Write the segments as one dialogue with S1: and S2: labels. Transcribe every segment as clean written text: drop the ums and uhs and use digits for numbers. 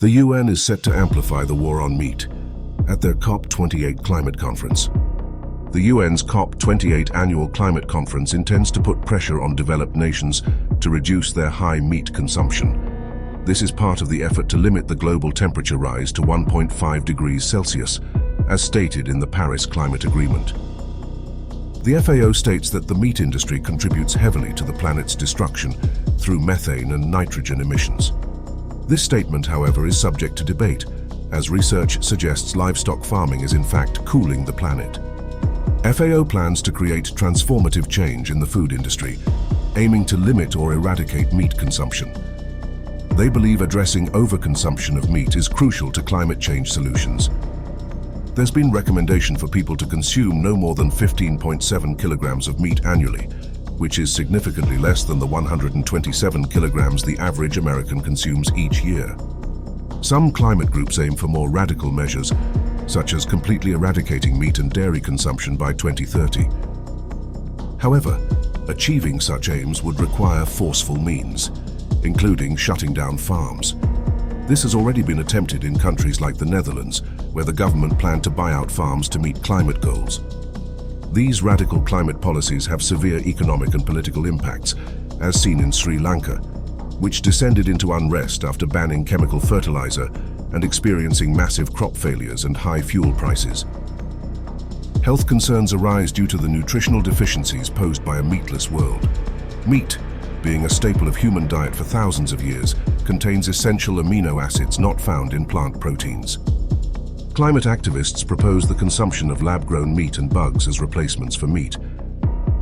S1: The UN is set to amplify the war on meat at their COP28 Climate Conference. The UN's COP28 annual climate conference intends to put pressure on developed nations to reduce their high meat consumption. This is part of the effort to limit the global temperature rise to 1.5 degrees Celsius, as stated in the Paris Climate Agreement. The FAO states that the meat industry contributes heavily to the planet's destruction through methane and nitrogen emissions. This statement, however, is subject to debate, as research suggests livestock farming is in fact cooling the planet. FAO plans to create transformative change in the food industry, aiming to limit or eradicate meat consumption. They believe addressing overconsumption of meat is crucial to climate change solutions. There's been recommendation for people to consume no more than 15.7 kilograms of meat annually, which is significantly less than the 127 kilograms the average American consumes each year. Some climate groups aim for more radical measures, such as completely eradicating meat and dairy consumption by 2030. However, achieving such aims would require forceful means, including shutting down farms. This has already been attempted in countries like the Netherlands, where the government planned to buy out farms to meet climate goals. These radical climate policies have severe economic and political impacts, as seen in Sri Lanka, which descended into unrest after banning chemical fertilizer and experiencing massive crop failures and high fuel prices. Health concerns arise due to the nutritional deficiencies posed by a meatless world. Meat, being a staple of human diet for thousands of years, contains essential amino acids not found in plant proteins. Climate activists propose the consumption of lab-grown meat and bugs as replacements for meat.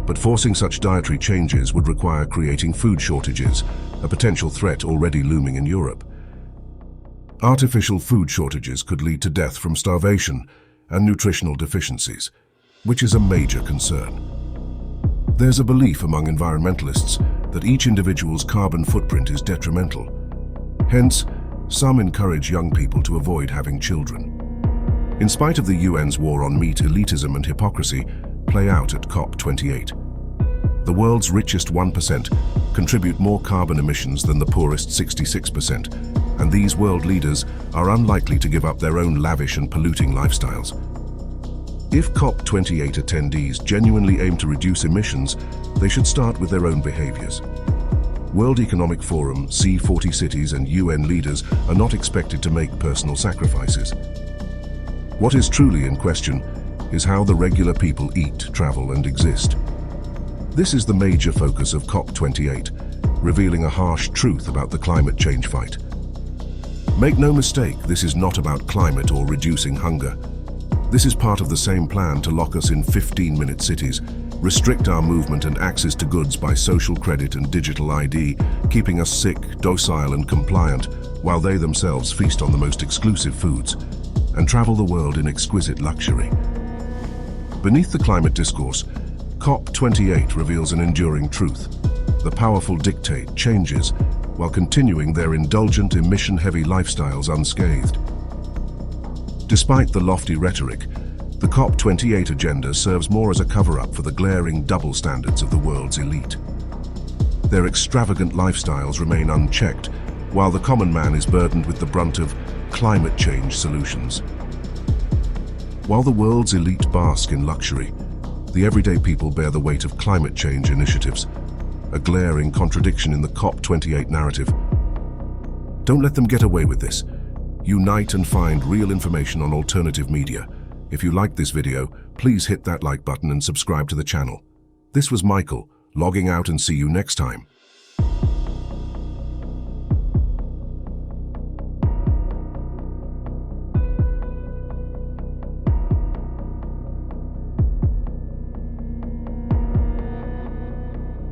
S1: But forcing such dietary changes would require creating food shortages, a potential threat already looming in Europe. Artificial food shortages could lead to death from starvation and nutritional deficiencies, which is a major concern. There's a belief among environmentalists that each individual's carbon footprint is detrimental. Hence, some encourage young people to avoid having children. In spite of the UN's war on meat, elitism and hypocrisy play out at COP28. The world's richest 1% contribute more carbon emissions than the poorest 66%, and these world leaders are unlikely to give up their own lavish and polluting lifestyles. If COP28 attendees genuinely aim to reduce emissions, they should start with their own behaviors. World Economic Forum, C40 cities and UN leaders are not expected to make personal sacrifices. What is truly in question is how the regular people eat, travel and exist. This is the major focus of COP28, revealing a harsh truth about the climate change fight. Make no mistake, this is not about climate or reducing hunger. This is part of the same plan to lock us in 15-minute cities, restrict our movement and access to goods by social credit and digital ID, keeping us sick, docile and compliant, while they themselves feast on the most exclusive foods, and travel the world in exquisite luxury. Beneath the climate discourse, COP28 reveals an enduring truth. The powerful dictate changes while continuing their indulgent, emission-heavy lifestyles unscathed. Despite the lofty rhetoric, the COP28 agenda serves more as a cover-up for the glaring double standards of the world's elite. Their extravagant lifestyles remain unchecked, while the common man is burdened with the brunt of climate change solutions. While the world's elite bask in luxury, the everyday people bear the weight of climate change initiatives, a glaring contradiction in the COP28 narrative. Don't let them get away with this. Unite and find real information on alternative media. If you liked this video, please hit that like button and subscribe to the channel. This was Michael, logging out, and see you next time.